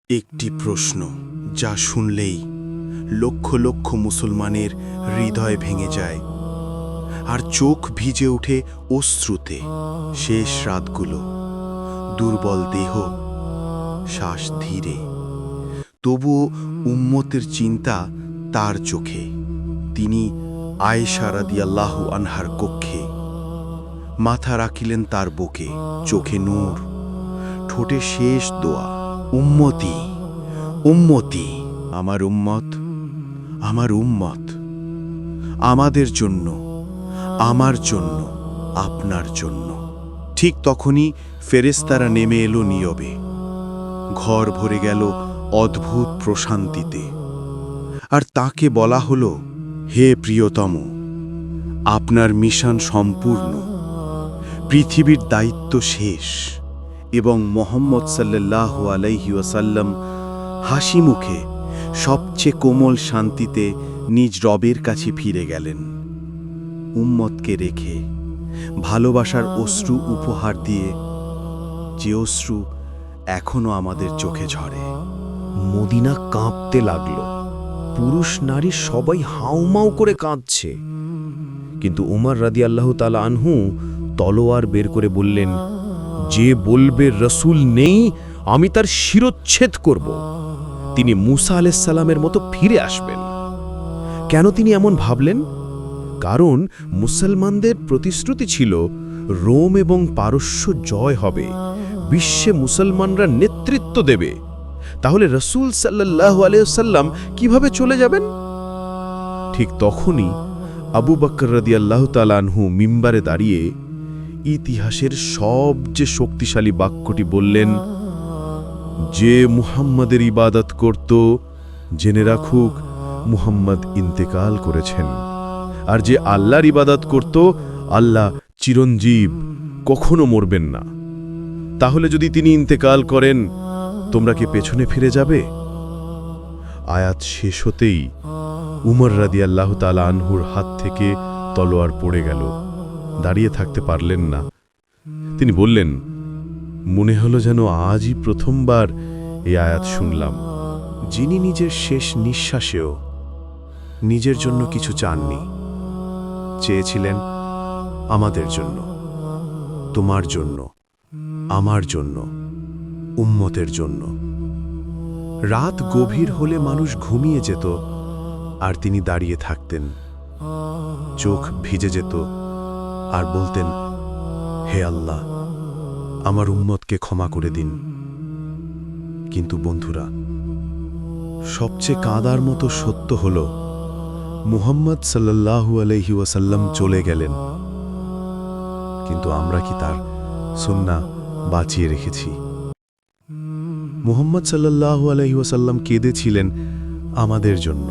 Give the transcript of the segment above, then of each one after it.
একটি প্রশ্ন যা শুনলেই লক্ষ লক্ষ মুসলমানের হৃদয় ভেঙে যায় আর চোখ ভিজে ওঠে অশ্রুতে। শেষ রাতগুলো, দুর্বল দেহ, শ্বাস ধীরে, তবুও উম্মতের চিন্তা তার চোখে। তিনি আয়েশা রাদিয়াল্লাহু আনহার কক্ষে, মাথা রাখিলেন তার বুকে, চোখে নূর, ঠোঁটে শেষ দোয়া, উম্মতি উম্মতি, আমার উম্মত, আমার উম্মত, আমাদের জন্য, আমার জন্য, আপনার জন্য। ঠিক তখনই ফেরেশতারা নেমে এলো নীরবে। ঘর ভরে গেল অদ্ভুত প্রশান্তিতে। আর তাকে বলা হলো, হে প্রিয়তম, আপনার মিশন সম্পূর্ণ, পৃথিবীর দায়িত্ব শেষ। এবং মুহাম্মদ সাল্লাল্লাহু আলাইহি ওয়াসাল্লাম হাসি মুখে সবচেয়ে কোমল শান্তিতে নিজ রবের কাছে ফিরে গেলেন, উম্মতকে রেখে, ভালোবাসার অশ্রু উপহার দিয়ে, যে অশ্রু এখনো আমাদের চোখে ঝরে। মদিনা কাঁপতে লাগল। পুরুষ নারী সবাই হাউমাউ করে কাঁদছে। কিন্তু উমর রাদিয়াল্লাহু তাআলা আনহু তলোয়ার বের করে বললেন, যে বলবে রসূল নেই, আমি তার শিরচ্ছেদ করব। তিনি মুসা আলাইহিস সালামের মতো ফিরে আসবেন। কেন তিনি এমন ভাবলেন? কারণ মুসলমানদের প্রতিশ্রুতি ছিল রোম এবং পারস্য জয় হবে, বিশ্বে মুসলমানরা নেতৃত্ব দেবে। তাহলে রসূল সাল্লাল্লাহু আলাইহি ওয়াসাল্লাম কিভাবে চলে যাবেন? ঠিক তখনই আবু বকর রাদিয়াল্লাহু তাআলা আনহু মিম্বারে দাঁড়িয়ে ইতিহাসের সবচেয়ে শক্তিশালী বাক্যটি বললেন, যে মুহাম্মাদের ইবাদত করত, জেনে রাখুক মুহাম্মদ ইন্তেকাল করেছেন। আর যে আল্লাহর ইবাদত করত, আল্লাহ চিরঞ্জীব, কখনো মরবেন না। তাহলে যদি তিনি ইন্তেকাল করেন, তোমরা কি পেছনে ফিরে যাবে? আয়াত শেষ হতেই উমর রাদিয়াল্লাহু তাআলা আনহুর হাত থেকে তলোয়ার পড়ে গেল। দাঁড়িয়ে থাকতে পারলেন না। তিনি বললেন, মনে হলো যেন আজই প্রথমবার এই আয়াত শুনলাম। যিনি নিজের শেষ নিঃশ্বাসেও নিজের জন্য কিছু চাননি, চেয়েছিলেন আমাদের জন্য, তোমার জন্য, আমার জন্য, উম্মতের জন্য। রাত গভীর হলে মানুষ ঘুমিয়ে যেত, আর তিনি দাঁড়িয়ে থাকতেন। চোখ ভিজে যেত আর বলতেন, হে আল্লাহ, আমার উম্মতকে ক্ষমা করে দিন। কিন্তু বন্ধুরা, সবচেয়ে কাঁদার মতো সত্য হল, মুহাম্মদ সাল্লাল্লাহু আলাইহি ওয়াসাল্লাম চলে গেলেন, কিন্তু আমরা কি তার সুন্নাহ বাঁচিয়ে রেখেছি? মুহাম্মদ সাল্লাল্লাহু আলাইহি ওয়াসাল্লাম কেঁদেছিলেন আমাদের জন্য,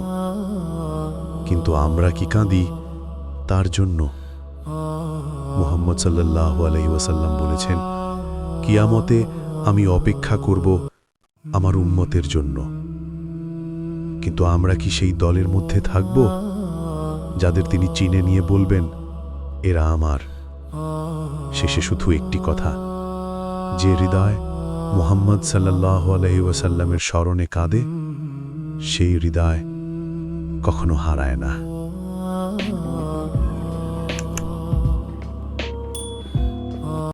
কিন্তু আমরা কি কাঁদি তার জন্য? মুহাম্মদ সাল্লাল্লাহু আলাইহি ওয়াসাল্লাম বলেছেন, কিয়ামতে আমি অপেক্ষা করব আমার উম্মতের জন্য। কিন্তু আমরা কি সেই দলের মধ্যে থাকব যাদের তিনি চিনে নিয়ে বলবেন, এরা আমার? শেষে শুধু একটি কথা, যে হৃদয় মুহাম্মদ সাল্লাল্লাহু আলাইহি ওয়াসাল্লামের স্মরণে কাঁদে, সেই হৃদয় কখনো হারায় না।